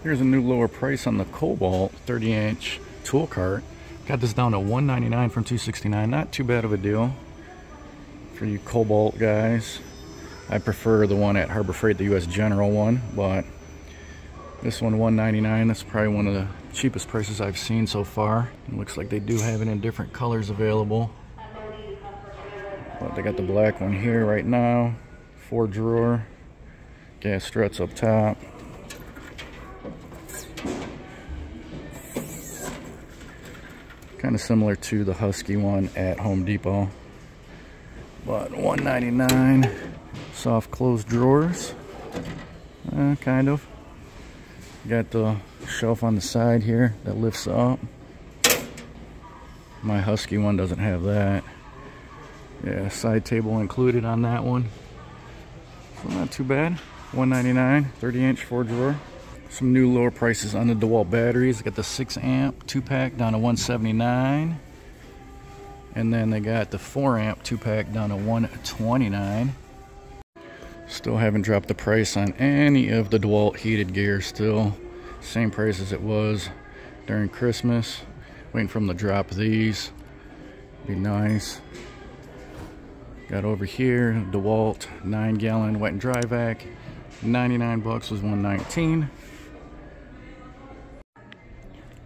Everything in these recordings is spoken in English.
Here's a new lower price on the Kobalt 30-inch tool cart. Got this down to $199 from $269. Not too bad of a deal for you Kobalt guys. I prefer the one at Harbor Freight, the US General one, but this one $199. That's probably one of the cheapest prices I've seen so far. It looks like they do have it in different colors available. But they got the black one here right now. 4-drawer. Gas struts up top. Kind of similar to the Husky one at Home Depot. But $199. Soft closed drawers. Kind of. Got the shelf on the side here that lifts up. My Husky one doesn't have that. Yeah, side table included on that one. So not too bad. $199, 30-inch 4-drawer. Some new lower prices on the Dewalt batteries. They got the 6-amp 2-pack down to $179. And then they got the 4-amp 2-pack down to $129. Still haven't dropped the price on any of the Dewalt heated gear. Still same price as it was during Christmas. Waiting for them to drop these. Be nice. Got over here DeWalt 9-gallon wet and dry vac. 99 bucks was $119.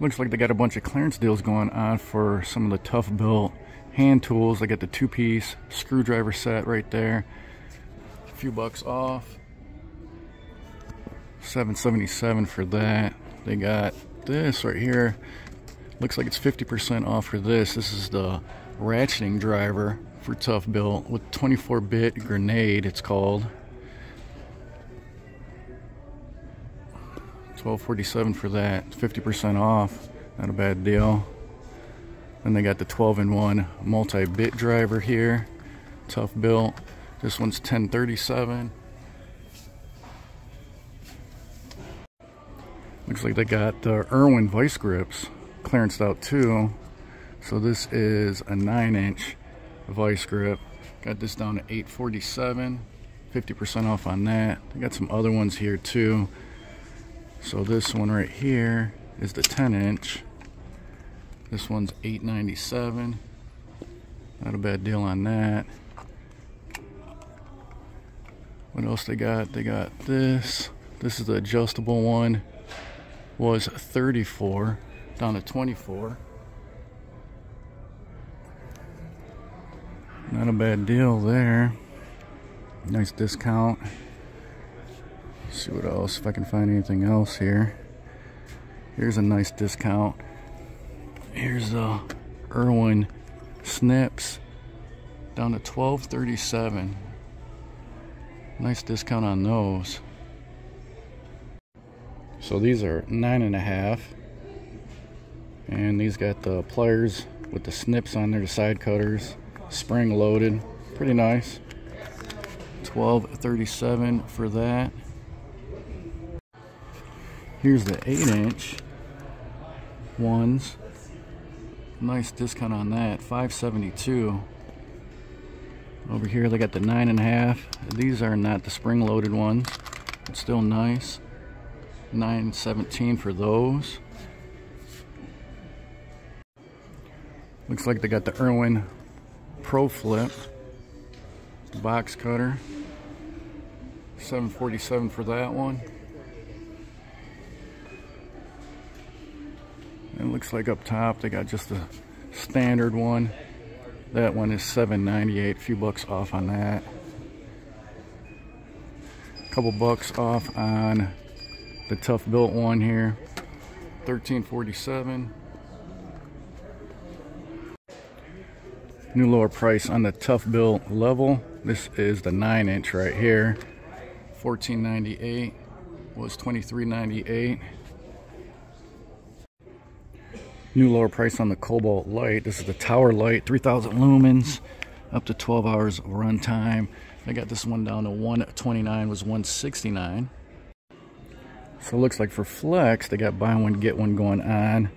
Looks like they got a bunch of clearance deals going on for some of the Toughbuilt hand tools. They got the 2-piece screwdriver set right there. A few bucks off. $7.77 for that. They got this right here. Looks like it's 50% off for this. This is the ratcheting driver for Toughbuilt with 24-bit grenade, it's called. $12.47 for that. 50% off. Not a bad deal. Then they got the 12-in-1 multi-bit driver here. Toughbuilt. This one's $10.37. Looks like they got the Irwin vice grips clearanced out too. So this is a 9-inch vice grip. Got this down to $8.47. 50% off on that. They got some other ones here too. So this one right here is the 10-inch. This one's $8.97. Not a bad deal on that. What else they got? They got this. This is the adjustable one. Was $34 down to $24. Not a bad deal there. Nice discount. Let's see what else, if I can find anything else here. Here's a nice discount. Here's the Irwin snips down to $12.37. Nice discount on those. So these are 9.5, and these got the pliers with the snips on there, the side cutters, spring loaded. Pretty nice. $12.37 for that. Here's the 8-inch ones. Nice discount on that, $5.72. Over here they got the 9.5. These are not the spring loaded ones, but still nice. $9.17 for those. Looks like they got the Irwin Pro Flip box cutter. $7.47 for that one. And it looks like up top they got just the standard one. That one is $7.98. A few bucks off on that. A couple bucks off on the Toughbuilt one here. $13.47. New lower price on the Toughbuilt level. This is the 9-inch right here. $14.98 was $23.98. New lower price on the Kobalt light. This is the tower light, 3,000 lumens, up to 12 hours of run time. I got this one down to $129, was $169. So it looks like for flex, they got buy one get one going on.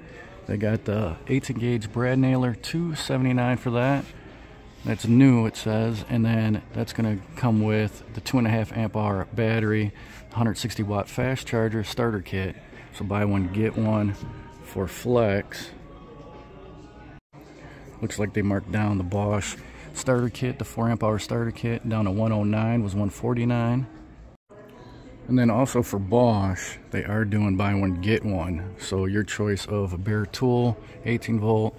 They got the 18 gauge brad nailer, $279 for that. That's new, it says, and then that's going to come with the 2.5 amp hour battery, 160 watt fast charger starter kit So buy one, get one for Flex. Looks like they marked down the Bosch starter kit, the 4 amp hour starter kit, down to 109, was 149. And then also for Bosch, they are doing buy one, get one. So your choice of a bare tool, 18 volt,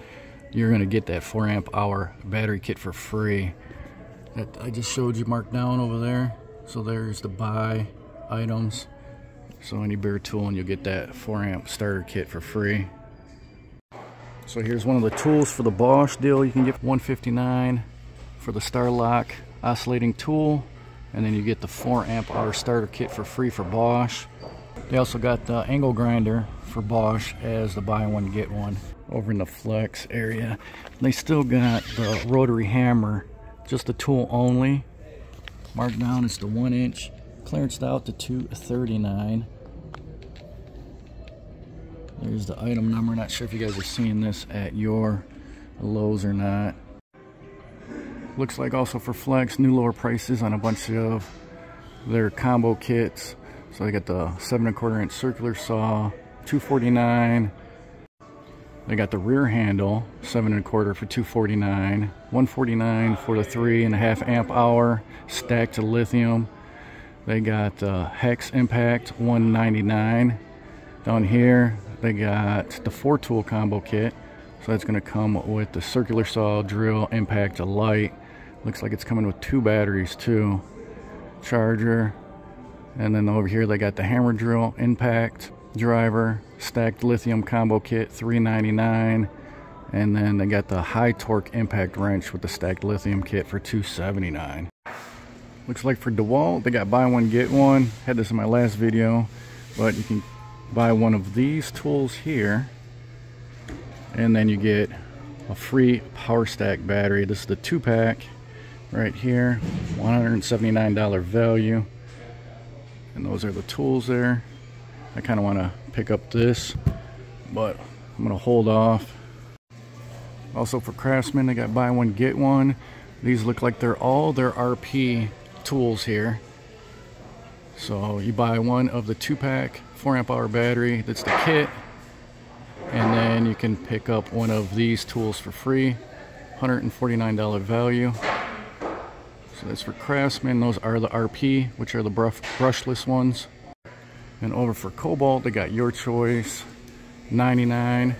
you're gonna get that 4 amp hour battery kit for free. That I just showed you marked down over there. So there's the buy items. So any bare tool and you'll get that 4 amp starter kit for free. So here's one of the tools for the Bosch deal. You can get $159 for the Starlock oscillating tool, and then you get the 4 amp hour starter kit for free for Bosch. They also got the angle grinder for Bosch as the buy one get one. Over in the Flex area, they still got the rotary hammer, just the tool only. Marked down is the 1 inch, clearanced out to $239. There's the item number. Not sure if you guys are seeing this at your Lowe's or not. Looks like also for Flex, new lower prices on a bunch of their combo kits. So they got the 7 1/4 inch circular saw, $249. They got the rear handle, 7 1/4 for $249. $149 for the 3.5 amp hour stacked to lithium. They got hex impact, $199. Down here they got the 4 tool combo kit. So that's going to come with the circular saw, drill, impact, a light. Looks like it's coming with 2 batteries too. Charger. And then over here they got the hammer drill, impact, driver, stacked lithium combo kit, $399. And then they got the high torque impact wrench with the stacked lithium kit for $279. Looks like for Dewalt, they got buy one, get one. Had this in my last video, but you can buy one of these tools here, and then you get a free power stack battery. This is the 2-pack right here, $179 value. And those are the tools there. I kind of want to pick up this, but I'm going to hold off. Also for Craftsman, they got buy one, get one. These look like they're all their RP tools here. So you buy one of the 2-pack 4 amp hour battery, that's the kit, and then you can pick up one of these tools for free, $149 value. So that's for Craftsman. Those are the RP, which are the brushless ones. And over for Kobalt, they got your choice, $99.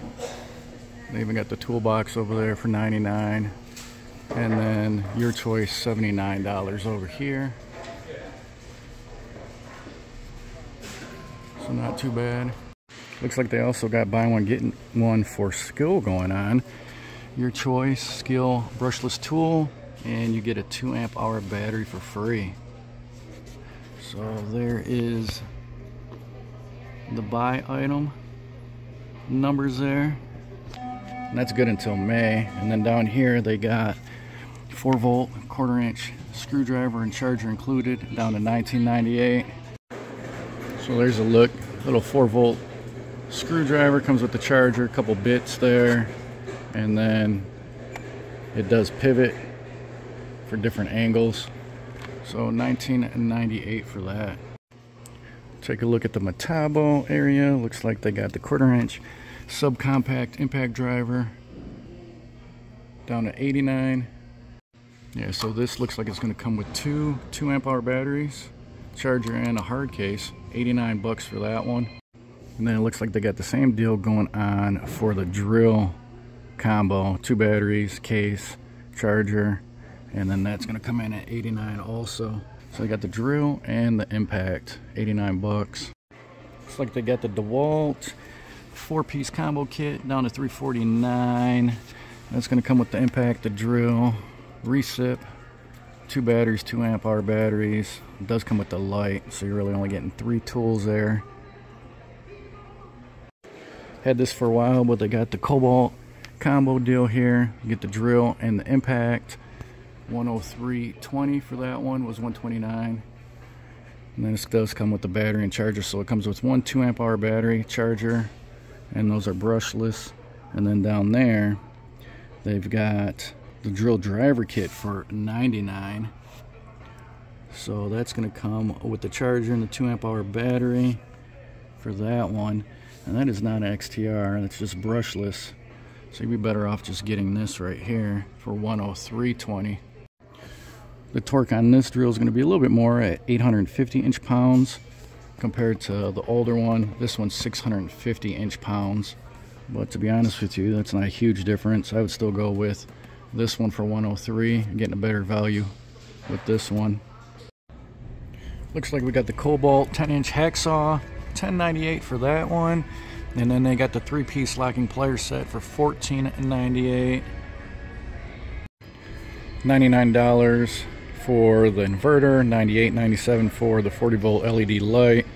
They even got the toolbox over there for $99. And then your choice, $79 over here. So not too bad. Looks like they also got buy one, get one for Skill going on. Your choice, Skill brushless tool, and you get a 2 amp hour battery for free. So there is the buy item numbers there. And that's good until May. And then down here they got 4 volt 1/4 inch screwdriver and charger included, down to $19.98. So there's a look. Little 4 volt screwdriver, comes with the charger, a couple bits there, and then it does pivot for different angles. So $19.98 for that. Take a look at the Metabo area. Looks like they got the 1/4 inch subcompact impact driver, down to $89. Yeah, so this looks like it's going to come with two 2 amp hour batteries, charger, and a hard case. $89 for that one. And then it looks like they got the same deal going on for the drill combo, 2 batteries, case, charger, and then that's going to come in at $89 also. So they got the drill and the impact, $89. Looks like they got the Dewalt 4-piece combo kit, down to $349. That's going to come with the impact, the drill, recip, 2 batteries, 2 amp hour batteries. It does come with the light, so you're really only getting 3 tools there. Had this for a while, but they got the Kobalt combo deal here. You get the drill and the impact. $103.20 for that one, was $129. And then this does come with the battery and charger, so it comes with one 2 amp hour battery, charger, and those are brushless. And then down there they've got the drill driver kit for $99. So that's going to come with the charger and the 2 amp hour battery for that one. And that is not an XTR, that's just brushless. So you'd be better off just getting this right here for 103.20. The torque on this drill is going to be a little bit more at 850 inch-pounds compared to the older one. This one's 650 inch-pounds. But to be honest with you, that's not a huge difference. I would still go with this one for 103 and getting a better value with this one. Looks like we got the Kobalt 10-inch hacksaw, $10.98 for that one. And then they got the 3-piece locking pliers set for $14.98. $99 for the inverter, $98.97 for the 40-volt LED light.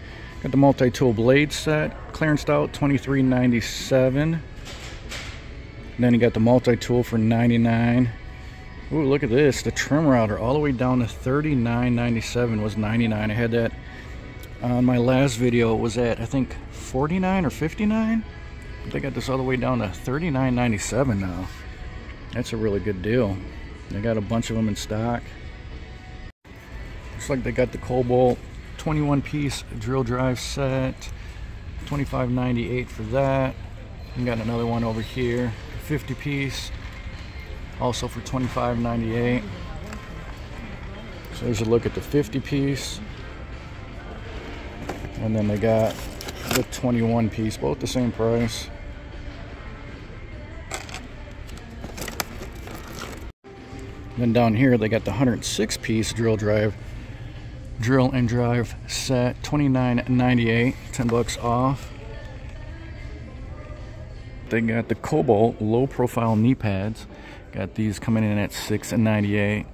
Got the multi-tool blade set, clearanced out, $23.97. Then you got the multi-tool for $99. Ooh, look at this, the trim router all the way down to $39.97 was $99. I had that on my last video. It was at, I think, $49 or $59. They got this all the way down to $39.97 now. That's a really good deal. They got a bunch of them in stock. Looks like they got the Kobalt 21-piece drill drive set, $25.98 for that. You got another one over here, 50-piece, also for $25.98. So there's a look at the 50-piece. And then they got the 21-piece, both the same price. Then down here they got the 106-piece drill and drive set, $29.98, 10 bucks off. They got the Kobalt low profile knee pads. Got these coming in at $6.98.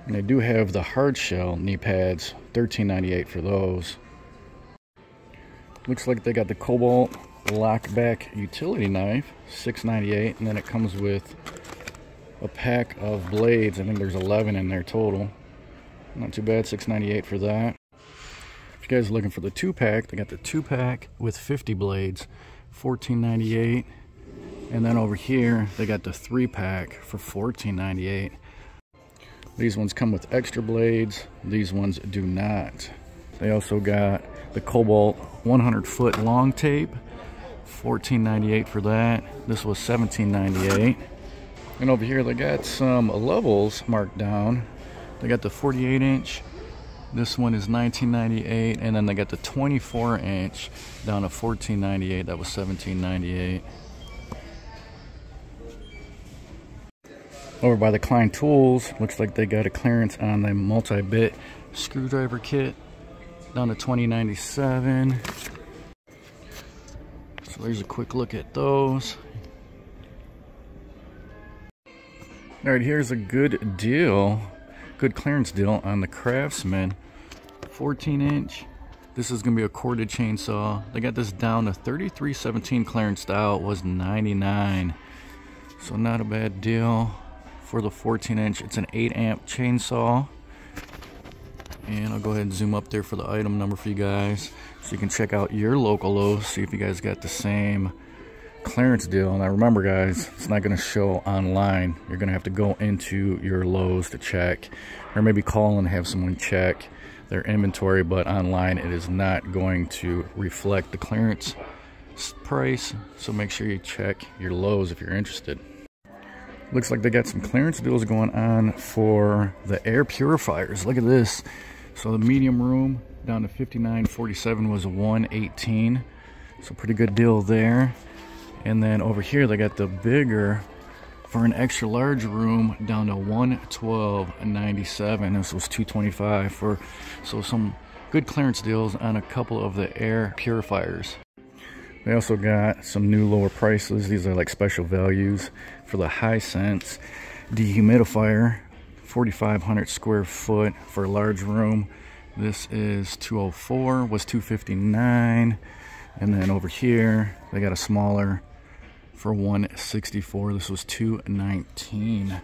And they do have the hard shell knee pads, $13.98 for those. Looks like they got the Kobalt lockback utility knife, $6.98, and then it comes with a pack of blades. I think there's 11 in there total. Not too bad, $6.98 for that. If you guys are looking for the 2-pack, they got the 2-pack with 50 blades, $14.98. And then over here, they got the 3-pack for $14.98. These ones come with extra blades. These ones do not. They also got the Kobalt 100-foot long tape, $14.98 for that. This was $17.98. And over here they got some levels marked down. They got the 48-inch. This one is $19.98, and then they got the 24-inch down to $14.98. That was $17.98. Over by the Klein Tools, looks like they got a clearance on the multi-bit screwdriver kit, down to $20.97. So there's a quick look at those. All right, here's a good deal, good clearance deal on the Craftsman 14-inch. This is gonna be a corded chainsaw. They got this down to $33.17, clearance out was $99. So not a bad deal for the 14-inch. It's an 8-amp chainsaw. And I'll go ahead and zoom up there for the item number for you guys, so you can check out your local Lowe's, see if you guys got the same clearance deal. Now remember guys, it's not going to show online. You're going to have to go into your Lowe's to check, or maybe call and have someone check their inventory, but online it is not going to reflect the clearance price. So make sure you check your Lowe's if you're interested. Looks like they got some clearance deals going on for the air purifiers. Look at this. So the medium room down to $59.47 was $118. So pretty good deal there. And then over here they got the bigger for an extra large room down to $112.97. This was $225 for, so some good clearance deals on a couple of the air purifiers. They also got some new lower prices. These are like special values for the Hisense dehumidifier, 4,500 square foot for a large room. This is $204, was $259. And then over here they got a smaller for $164. This was $219.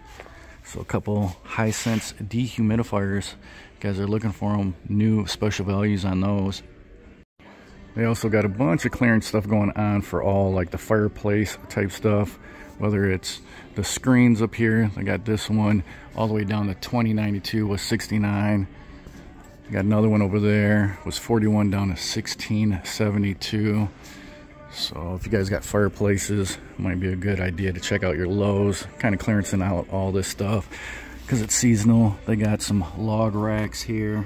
So a couple Hisense dehumidifiers. You guys are looking for them. New special values on those. They also got a bunch of clearance stuff going on for all like the Fireplace type stuff. Whether it's the screens up here, they got this one all the way down to $20.92 was $69. Got another one over there, was $41 down to $16.72. So if you guys got fireplaces, it might be a good idea to check out your Lowe's. Kind of clearancing out all this stuff because it's seasonal. They got some log racks here,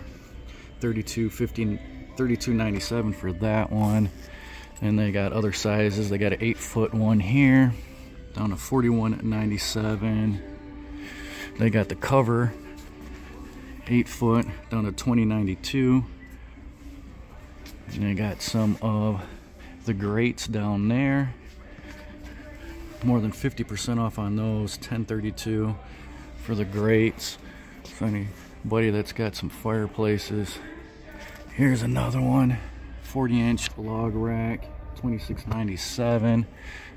$32.97 for that one. And they got other sizes. They got an 8-foot one here, down to $41.97. They got the cover, 8-foot, down to $20.92. And they got some of the grates down there. More than 50% off on those, $10.32 for the grates. So anybody that's got some fireplaces. Here's another one, 40-inch log rack, $26.97.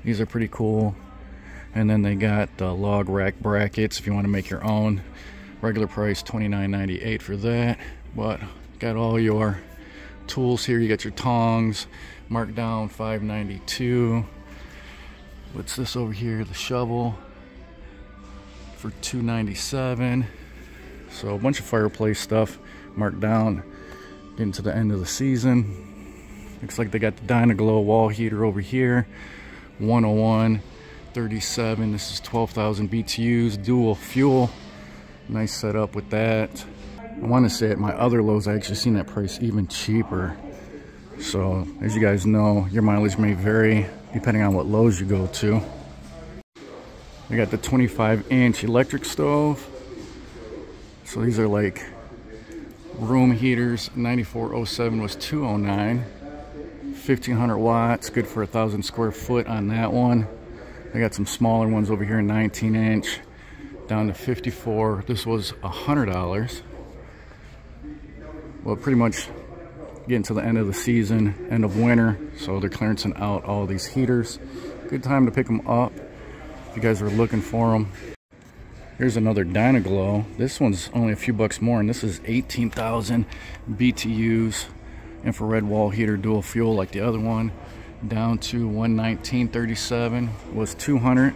These are pretty cool. And then they got the log rack brackets if you want to make your own. Regular price $29.98 for that. But got all your tools here. You got your tongs marked down $5.92. What's this over here? The shovel for $2.97. So a bunch of fireplace stuff marked down. Getting to the end of the season. Looks like they got the Dynaglow wall heater over here, $101.37. This is 12,000 BTUs, dual fuel. Nice setup with that. I want to say at my other Lowe's I actually seen that price even cheaper. So as you guys know, your mileage may vary depending on what Lowe's you go to. We got the 25-inch electric stove. So these are like room heaters. 9407 was $209. 1500 watts, good for 1,000 square foot on that one. I got some smaller ones over here, 19-inch, down to $54. This was $100. Well, pretty much getting to the end of the season, end of winter, so they're clearancing out all these heaters. Good time to pick them up if you guys are looking for them. Here's another Dynaglow. This one's only a few bucks more, and this is 18,000 BTUs. Infrared wall heater, dual fuel like the other one. Down to $119.37, was $200.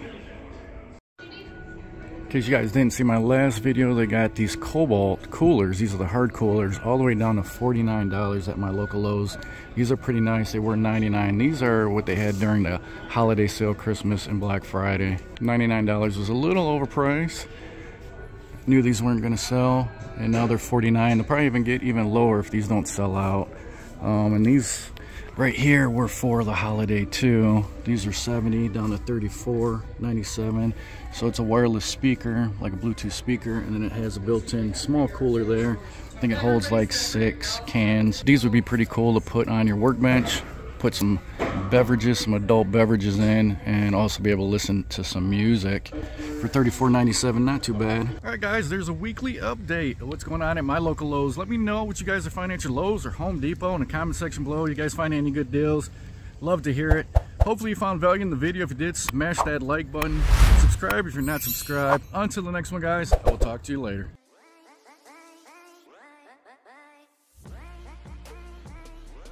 In case you guys didn't see my last video, they got these Kobalt coolers. These are the hard coolers, all the way down to $49 at my local Lowe's. These are pretty nice. They were $99. These are what they had during the holiday sale, Christmas and Black Friday. $99 was a little overpriced. Knew these weren't going to sell, and now they're $49. They'll probably even get even lower if these don't sell out. And these right here were for the holiday too. These are $70 down to $34.97. So it's a wireless speaker, like a Bluetooth speaker, and then it has a built-in small cooler there. I think it holds like 6 cans. These would be pretty cool to put on your workbench. Put some beverages, some adult beverages in, and also be able to listen to some music for $34.97. Not too bad. All right, guys, there's a weekly update of what's going on at my local Lowe's. Let me know what you guys are finding at your Lowe's or Home Depot in the comment section below. You guys find any good deals? Love to hear it. Hopefully you found value in the video. If you did, smash that like button. Subscribe if you're not subscribed. Until the next one, guys, I will talk to you later.